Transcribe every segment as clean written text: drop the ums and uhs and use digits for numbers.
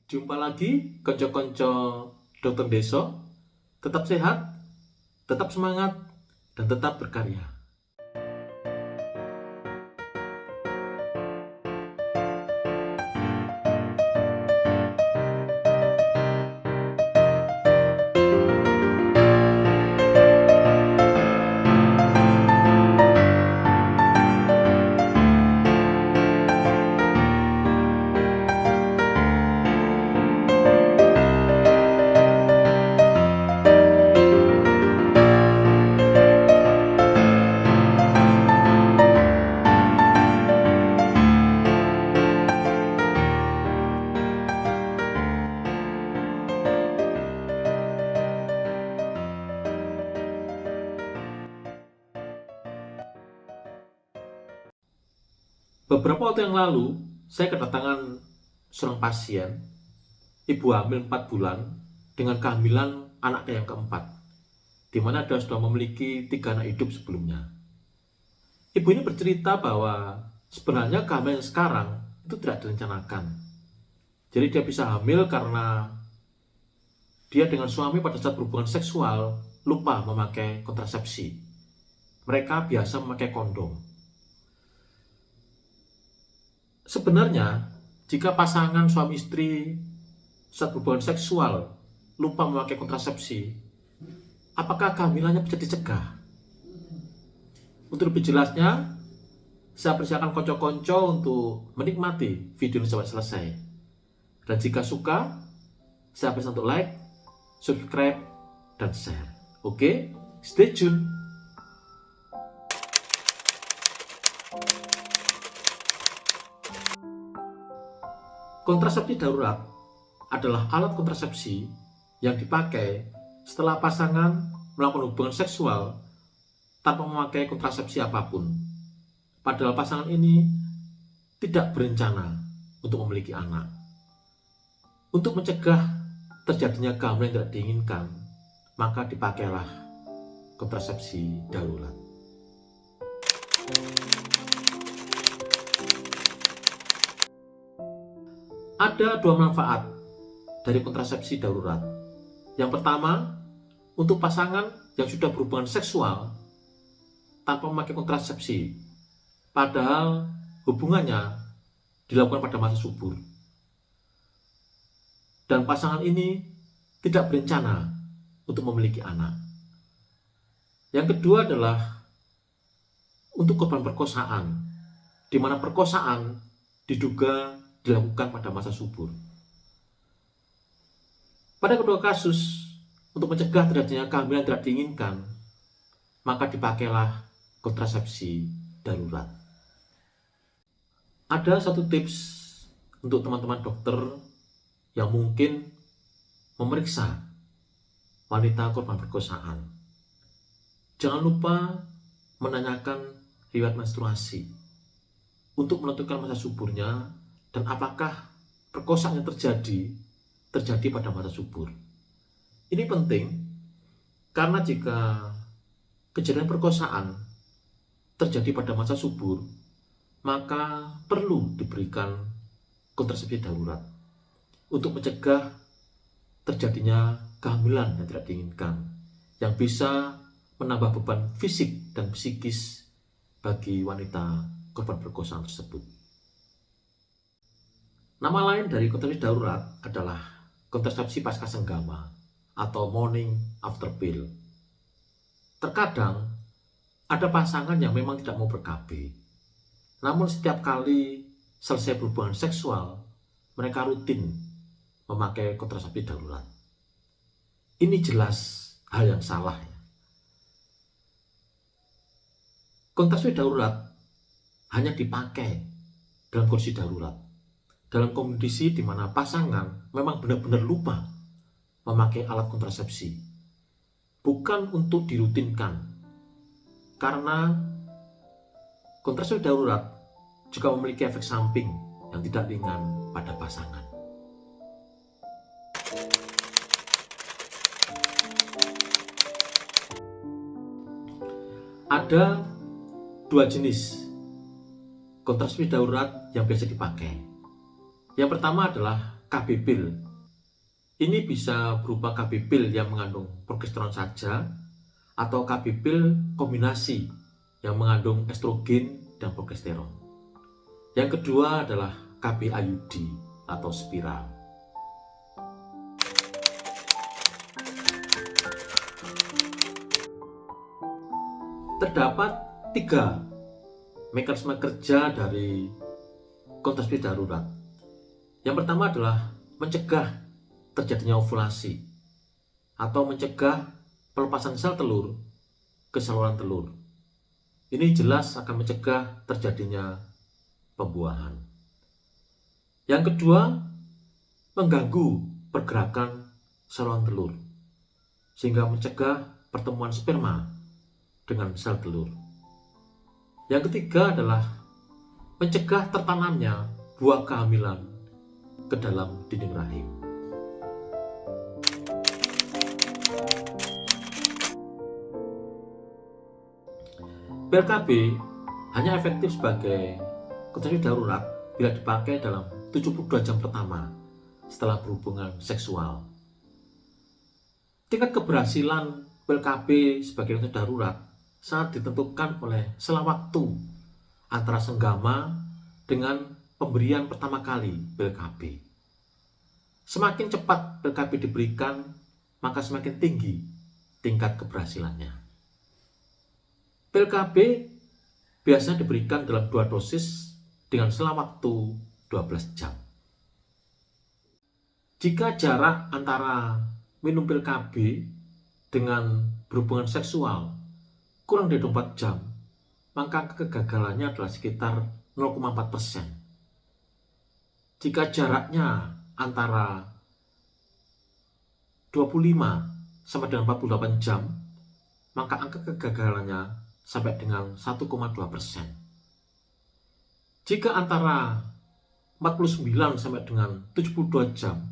Jumpa lagi konco-konco dokter Deso. Tetap sehat, tetap semangat, dan tetap berkarya. Beberapa waktu yang lalu, saya kedatangan seorang pasien, ibu hamil 4 bulan, dengan kehamilan anaknya yang keempat, di mana dia sudah memiliki 3 anak hidup sebelumnya. Ibu ini bercerita bahwa sebenarnya kehamilan sekarang itu tidak direncanakan. Jadi dia bisa hamil karena dia dengan suami pada saat berhubungan seksual lupa memakai kontrasepsi. Mereka biasa memakai kondom. Sebenarnya, jika pasangan suami istri saat berhubungan seksual lupa memakai kontrasepsi, apakah kehamilannya bisa dicegah? Untuk lebih jelasnya, saya persilakan konco-konco untuk menikmati video ini sampai selesai. Dan jika suka, saya persilakan untuk like, subscribe, dan share. Oke, stay tune. Kontrasepsi darurat adalah alat kontrasepsi yang dipakai setelah pasangan melakukan hubungan seksual tanpa memakai kontrasepsi apapun. Padahal pasangan ini tidak berencana untuk memiliki anak. Untuk mencegah terjadinya kehamilan yang tidak diinginkan, maka dipakailah kontrasepsi darurat. Ada 2 manfaat dari kontrasepsi darurat. Yang pertama, untuk pasangan yang sudah berhubungan seksual tanpa memakai kontrasepsi, padahal hubungannya dilakukan pada masa subur. Dan pasangan ini tidak berencana untuk memiliki anak. Yang kedua adalah untuk korban perkosaan, di mana perkosaan diduga dilakukan pada masa subur. Pada kedua kasus, untuk mencegah terjadinya kehamilan tidak diinginkan, maka dipakailah kontrasepsi darurat. Ada satu tips untuk teman-teman dokter yang mungkin memeriksa wanita korban perkosaan. Jangan lupa menanyakan riwayat menstruasi untuk menentukan masa suburnya dan apakah perkosaan yang terjadi pada masa subur. Ini penting karena jika kejadian perkosaan terjadi pada masa subur, maka perlu diberikan kontrasepsi darurat untuk mencegah terjadinya kehamilan yang tidak diinginkan, yang bisa menambah beban fisik dan psikis bagi wanita korban perkosaan tersebut. Nama lain dari kontrasepsi darurat adalah kontrasepsi pasca senggama atau morning after pill. Terkadang ada pasangan yang memang tidak mau ber-KB, namun setiap kali selesai berhubungan seksual, mereka rutin memakai kontrasepsi darurat. Ini jelas hal yang salah. Kontrasepsi darurat hanya dipakai dalam kondisi darurat, dalam kondisi di mana pasangan memang benar-benar lupa memakai alat kontrasepsi, bukan untuk dirutinkan, karena kontrasepsi darurat juga memiliki efek samping yang tidak ringan pada pasangan. Ada 2 jenis kontrasepsi darurat yang biasa dipakai. Yang pertama adalah KB pil. Ini bisa berupa KB pil yang mengandung progesteron saja atau KB pil kombinasi yang mengandung estrogen dan progesteron. Yang kedua adalah KB IUD atau spiral. Terdapat 3 mekanisme kerja dari kontrasepsi darurat. Yang pertama adalah mencegah terjadinya ovulasi atau mencegah pelepasan sel telur ke saluran telur. Ini jelas akan mencegah terjadinya pembuahan. Yang kedua, mengganggu pergerakan saluran telur sehingga mencegah pertemuan sperma dengan sel telur. Yang ketiga adalah mencegah tertanamnya buah kehamilan ke dalam dinding rahim. Pil KB hanya efektif sebagai kontrasepsi darurat bila dipakai dalam 72 jam pertama setelah berhubungan seksual. Tingkat keberhasilan pil KB sebagai kontrasepsi darurat sangat ditentukan oleh selang waktu antara senggama dengan pemberian pertama kali pil KB. Semakin cepat pil KB diberikan, maka semakin tinggi tingkat keberhasilannya. Pil KB biasanya diberikan dalam 2 dosis dengan selang waktu 12 jam. Jika jarak antara minum pil KB dengan berhubungan seksual kurang dari 24 jam, maka kegagalannya adalah sekitar 0,4%. Jika jaraknya antara 25 sampai dengan 48 jam, maka angka kegagalannya sampai dengan 1,2%. Jika antara 49 sampai dengan 72 jam,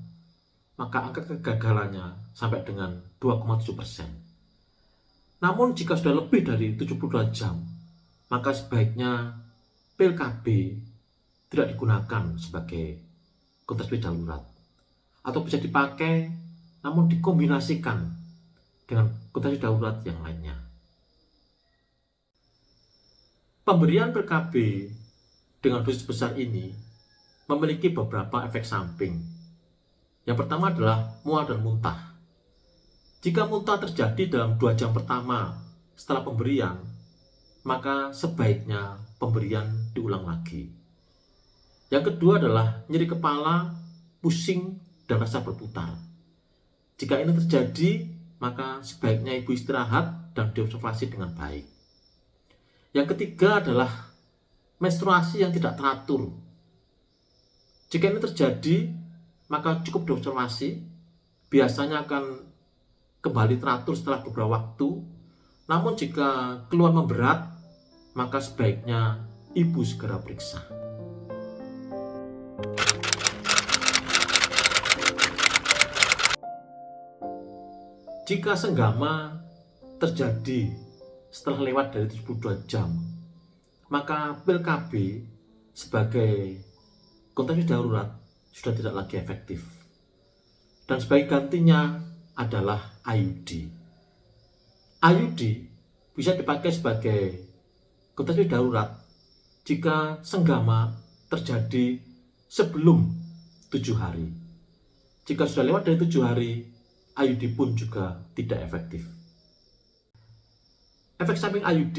maka angka kegagalannya sampai dengan 2,7%. Namun jika sudah lebih dari 72 jam, maka sebaiknya pil KB tidak digunakan sebagai kontrasepsi darurat, atau bisa dipakai namun dikombinasikan dengan kontrasepsi darurat yang lainnya. Pemberian pil KB dengan dosis besar ini memiliki beberapa efek samping. Yang pertama adalah mual dan muntah. Jika muntah terjadi dalam 2 jam pertama setelah pemberian, maka sebaiknya pemberian diulang lagi. Yang kedua adalah nyeri kepala, pusing, dan rasa berputar. Jika ini terjadi, maka sebaiknya ibu istirahat dan diobservasi dengan baik. Yang ketiga adalah menstruasi yang tidak teratur. Jika ini terjadi, maka cukup diobservasi, biasanya akan kembali teratur setelah beberapa waktu. Namun jika keluhan memberat, maka sebaiknya ibu segera periksa. Jika senggama terjadi setelah lewat dari 72 jam, maka pil KB sebagai kontrasepsi darurat sudah tidak lagi efektif. Dan sebagai gantinya adalah IUD. IUD bisa dipakai sebagai kontrasepsi darurat jika senggama terjadi sebelum 7 hari. Jika sudah lewat dari 7 hari, IUD pun juga tidak efektif. Efek samping IUD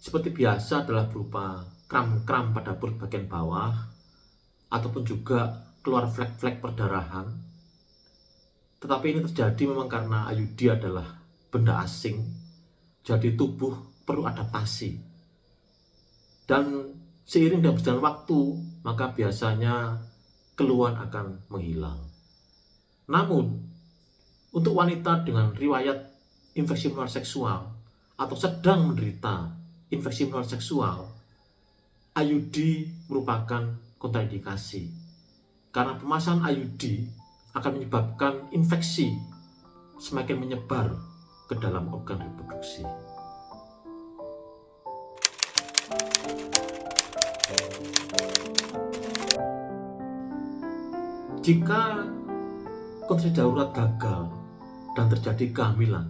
seperti biasa adalah berupa kram-kram pada perut bagian bawah, ataupun juga keluar flek-flek perdarahan. Tetapi ini terjadi memang karena IUD adalah benda asing, jadi tubuh perlu adaptasi. Dan seiring dengan berjalan waktu, maka biasanya keluhan akan menghilang. Namun, untuk wanita dengan riwayat infeksi menular seksual atau sedang menderita infeksi menular seksual, IUD merupakan kontraindikasi karena pemasangan IUD akan menyebabkan infeksi semakin menyebar ke dalam organ reproduksi. Jika kontrasepsi darurat gagal dan terjadi kehamilan,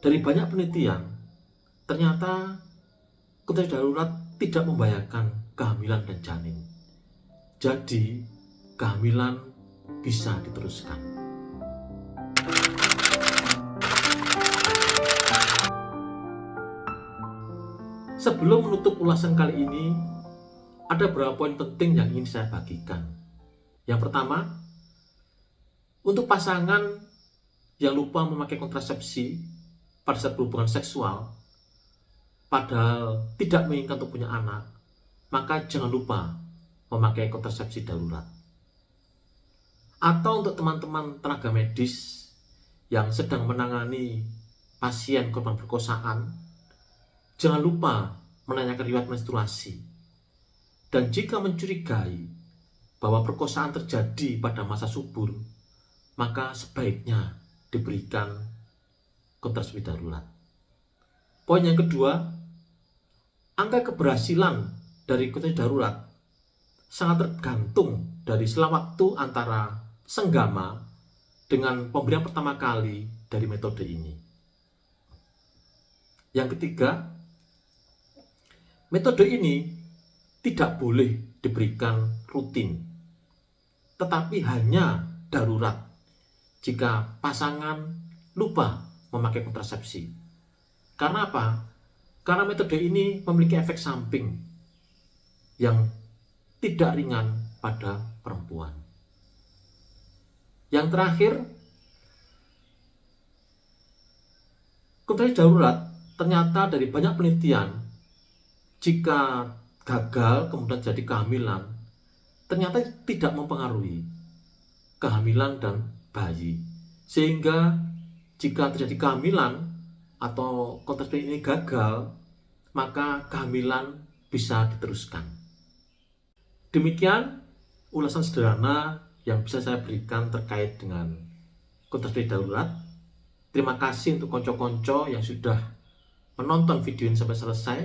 dari banyak penelitian ternyata kontrasepsi darurat tidak membahayakan kehamilan dan janin. Jadi kehamilan bisa diteruskan. Sebelum menutup ulasan kali ini, ada beberapa poin penting yang ingin saya bagikan. Yang pertama, untuk pasangan yang lupa memakai kontrasepsi pada saat berhubungan seksual, padahal tidak menginginkan untuk punya anak, maka jangan lupa memakai kontrasepsi darurat. Atau untuk teman-teman tenaga medis yang sedang menangani pasien korban perkosaan, jangan lupa menanyakan riwayat menstruasi. Dan jika mencurigai bahwa perkosaan terjadi pada masa subur, maka sebaiknya diberikan kontrasepsi darurat. Poin yang kedua, angka keberhasilan dari kontrasepsi darurat sangat tergantung dari selang waktu antara senggama dengan pemberian pertama kali dari metode ini. Yang ketiga, metode ini tidak boleh diberikan rutin, tetapi hanya darurat jika pasangan lupa memakai kontrasepsi. Karena apa? Karena metode ini memiliki efek samping yang tidak ringan pada perempuan. Yang terakhir, kontrasepsi darurat ternyata dari banyak penelitian, jika gagal kemudian jadi kehamilan, ternyata tidak mempengaruhi kehamilan dan bayi. Sehingga jika terjadi kehamilan atau kontrasepsi ini gagal, maka kehamilan bisa diteruskan. Demikian ulasan sederhana yang bisa saya berikan terkait dengan kontrasepsi darurat. Terima kasih untuk konco-konco yang sudah menonton video ini sampai selesai.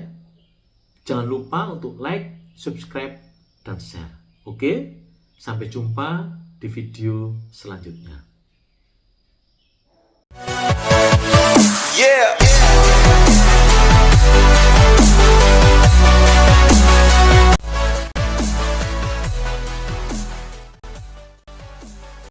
Jangan lupa untuk like, subscribe, dan share. Oke, sampai jumpa di video selanjutnya.